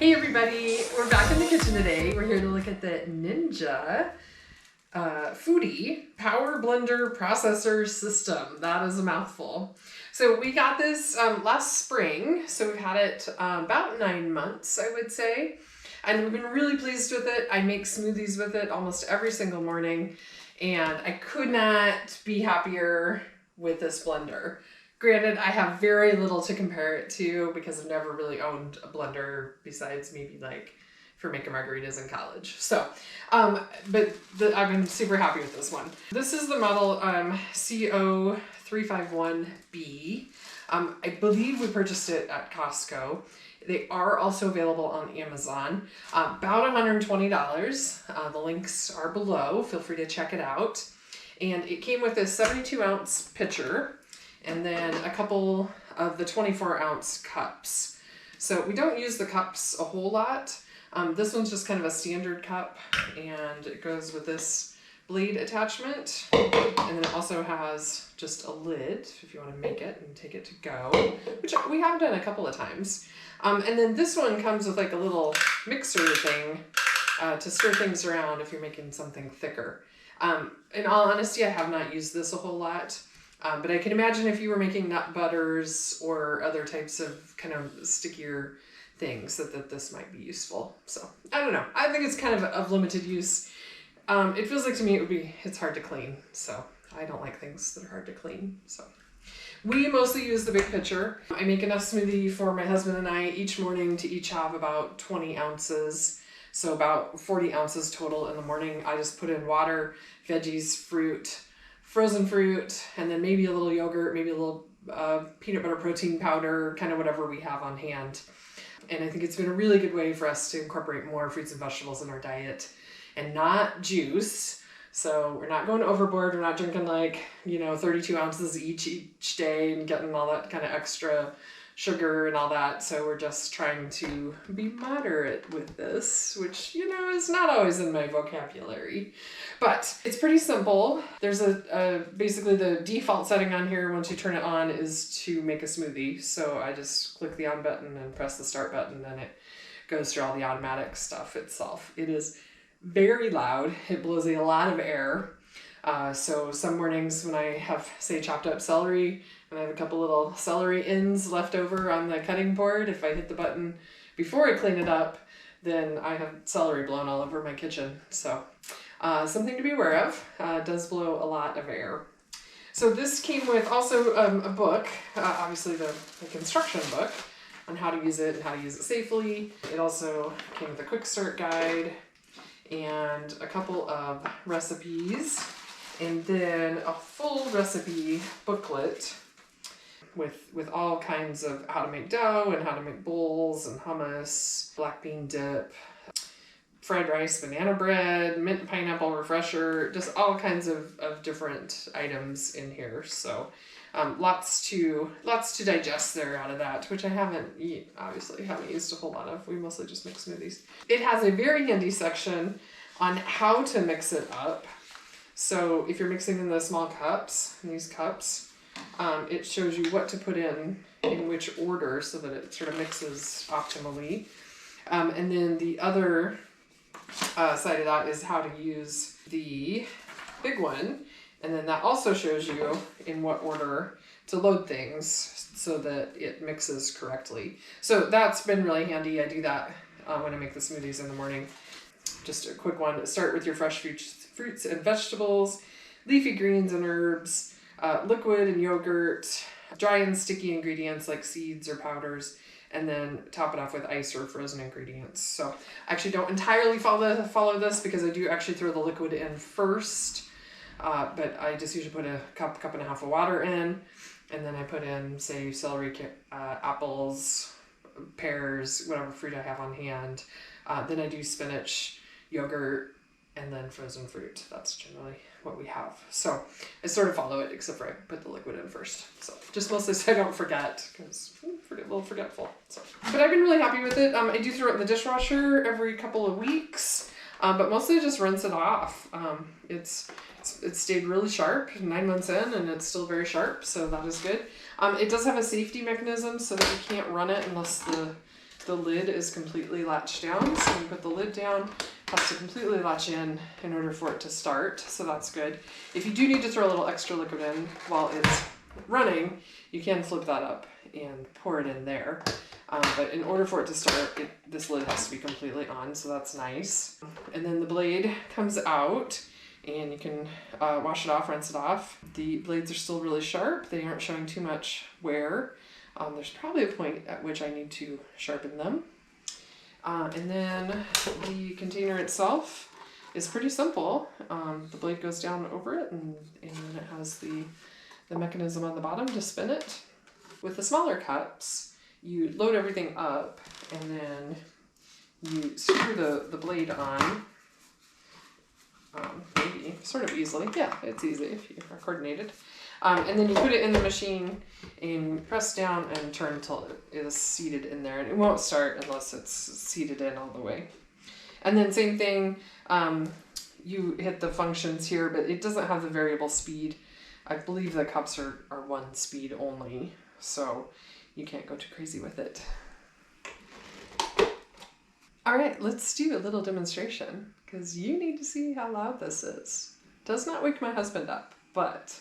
Hey everybody, we're back in the kitchen today. We're here to look at the Ninja Foodi Power Blender Processor System. That is a mouthful. So we got this last spring, so we've had it about 9 months, I would say. And we've been really pleased with it. I make smoothies with it almost every single morning, and I could not be happier with this blender. Granted, I have very little to compare it to because I've never really owned a blender besides maybe like for making margaritas in college. So, I've been super happy with this one. This is the model CO351B. I believe we purchased it at Costco. They are also available on Amazon. About $120. The links are below. Feel free to check it out. And it came with a 72-ounce pitcher and then a couple of the 24-ounce cups. So we don't use the cups a whole lot. This one's just kind of a standard cup, and it goes with this blade attachment. And then it also has just a lid if you want to make it and take it to go, which we have done a couple of times. And then this one comes with like a little mixer thing to stir things around if you're making something thicker. In all honesty, I have not used this a whole lot. But I can imagine if you were making nut butters or other types of kind of stickier things that this might be useful. So I don't know. I think it's kind of limited use. It feels like to me it's hard to clean. So I don't like things that are hard to clean. So we mostly use the big pitcher. I make enough smoothie for my husband and I each morning to each have about 20 ounces. So about 40 ounces total in the morning. I just put in water, veggies, fruit, frozen fruit, and then maybe a little yogurt, maybe a little peanut butter protein powder, kind of whatever we have on hand. And I think it's been a really good way for us to incorporate more fruits and vegetables in our diet and not juice. So we're not going overboard. We're not drinking 32 ounces each day and getting all that kind of extra sugar and all that. So we're just trying to be moderate with this, which, is not always in my vocabulary. But it's pretty simple. There's basically the default setting on here once you turn it on is to make a smoothie. So I just click the on button and press the start button, and it goes through all the automatic stuff itself. It is very loud. It blows a lot of air. So some mornings when I have, say, chopped up celery and I have a couple little celery ends left over on the cutting board, if I hit the button before I clean it up, then I have celery blown all over my kitchen. So something to be aware of. It does blow a lot of air. So this came with also a book, obviously the construction book on how to use it and how to use it safely. It also came with a quick start guide and a couple of recipes, and then a full recipe booklet with all kinds of how to make dough and how to make bowls and hummus, black bean dip, fried rice, banana bread, mint and pineapple refresher, just all kinds of different items in here. So lots to digest there out of that, which I obviously haven't used a whole lot of. We mostly just make smoothies. It has a very handy section on how to mix it up. So if you're mixing in the small cups, these cups, it shows you what to put in which order so that it sort of mixes optimally. And then the other side of that is how to use the big one. And then that also shows you in what order to load things so that it mixes correctly. So that's been really handy. I do that when I make the smoothies in the morning. Just a quick one. Start with your fresh fruits and vegetables, leafy greens and herbs, liquid and yogurt, dry and sticky ingredients like seeds or powders, and then top it off with ice or frozen ingredients. So I actually don't entirely follow this because I do actually throw the liquid in first, but I just usually put a cup and a half of water in, and then I put in, say, celery, apples, pears, whatever fruit I have on hand. Then I do spinach, yogurt, and then frozen fruit. That's generally what we have. So I sort of follow it, except for I put the liquid in first. So just mostly so I don't forget, because I'm a little forgetful. So, but I've been really happy with it. I do throw it in the dishwasher every couple of weeks, but mostly just rinse it off. It's stayed really sharp 9 months in, and it's still very sharp, so that is good. It does have a safety mechanism so that you can't run it unless the lid is completely latched down. So you put the lid down, it has to completely latch in order for it to start. So that's good. If you do need to throw a little extra liquid in while it's running, you can flip that up and pour it in there. But in order for it to start, this lid has to be completely on, so that's nice. And then the blade comes out, and you can wash it off, rinse it off. The blades are still really sharp. They aren't showing too much wear. There's probably a point at which I need to sharpen them. And then the container itself is pretty simple. The blade goes down over it, and then it has the mechanism on the bottom to spin it. With the smaller cups, you load everything up, and then you screw the blade on, maybe sort of easily. Yeah, it's easy if you are coordinated. And then you put it in the machine and press down and turn until it is seated in there. And it won't start unless it's seated in all the way. And then same thing, you hit the functions here, but it doesn't have the variable speed. I believe the cups are one speed only, so you can't go too crazy with it. All right, let's do a little demonstration because you need to see how loud this is. It does not wake my husband up, but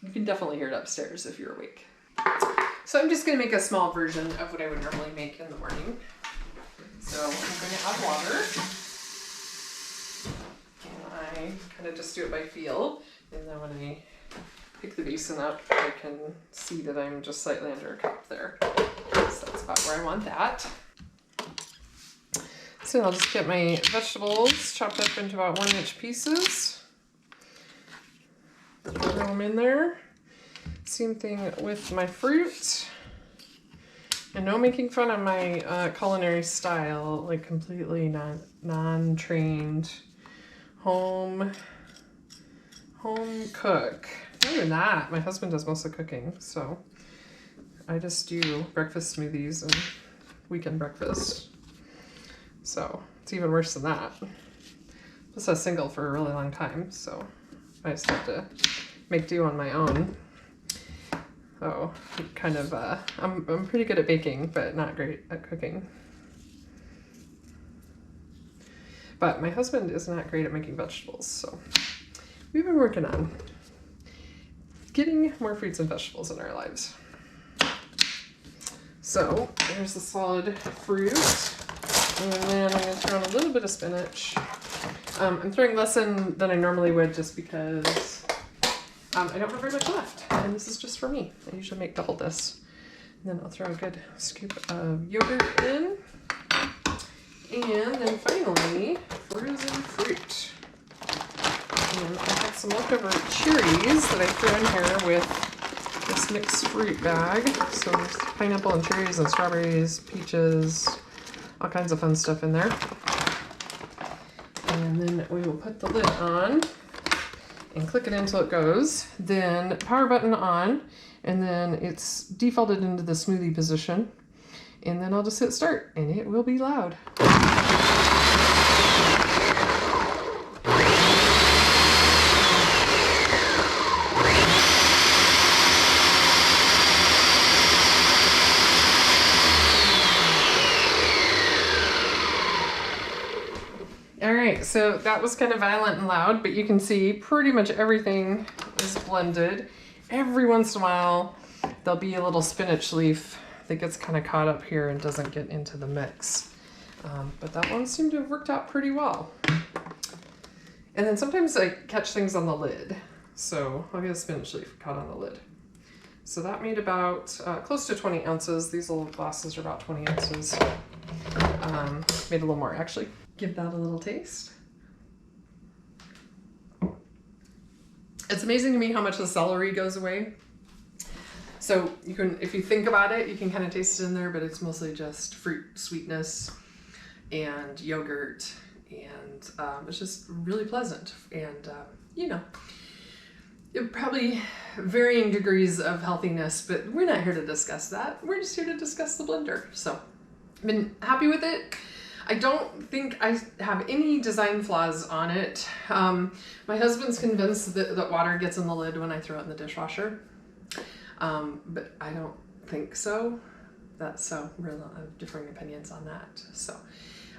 you can definitely hear it upstairs if you're awake. So I'm just gonna make a small version of what I would normally make in the morning. So I'm gonna add water. And I kind of just do it by feel. And then when I pick the basin up, I can see that I'm just slightly under a cup there. So that's about where I want that. So I'll just get my vegetables chopped up into about 1-inch pieces. Throw them in there. Same thing with my fruit. And no making fun of my culinary style, like completely non-trained home cook. Not even that. My husband does most of the cooking, so I just do breakfast smoothies and weekend breakfast. So it's even worse than that. Just a single for a really long time, so I just have to make do on my own. So kind of, I'm pretty good at baking, but not great at cooking. But my husband is not great at making vegetables, so we've been working on getting more fruits and vegetables in our lives. So there's the solid fruit, and then I'm going to throw in a little bit of spinach. I'm throwing less in than I normally would just because I don't have very much left, and this is just for me. I usually make double this. And then I'll throw a good scoop of yogurt in. And then finally, frozen fruit. And I have some leftover cherries that I threw in here with this mixed fruit bag. So there's pineapple and cherries and strawberries, peaches, all kinds of fun stuff in there. And then we will put the lid on and click it until it goes. Then power button on, and then it's defaulted into the smoothie position. And then I'll just hit start, and it will be loud. All right, so that was kind of violent and loud, but you can see pretty much everything is blended. Every once in a while, there'll be a little spinach leaf that gets kind of caught up here and doesn't get into the mix. But that one seemed to have worked out pretty well. And then sometimes I catch things on the lid. So I'll get a spinach leaf caught on the lid. So that made about close to 20 ounces. These little glasses are about 20 ounces. Made a little more actually. Give that a little taste. It's amazing to me how much the celery goes away. So you can, if you think about it, you can kind of taste it in there, but it's mostly just fruit sweetness and yogurt, and it's just really pleasant. And you know, probably varying degrees of healthiness, but we're not here to discuss that. We're just here to discuss the blender. So I've been happy with it. I don't think I have any design flaws on it. My husband's convinced that water gets in the lid when I throw it in the dishwasher. But I don't think so. so real differing opinions on that. So,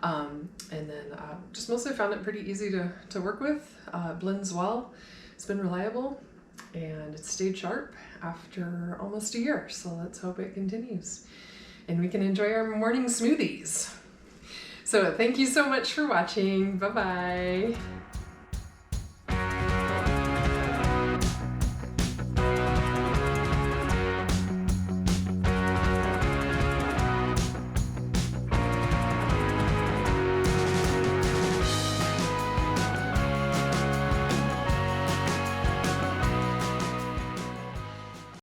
and then just mostly found it pretty easy to work with. Blends well. It's been reliable, and it stayed sharp after almost a year. So let's hope it continues, and we can enjoy our morning smoothies. So thank you so much for watching. Bye-bye.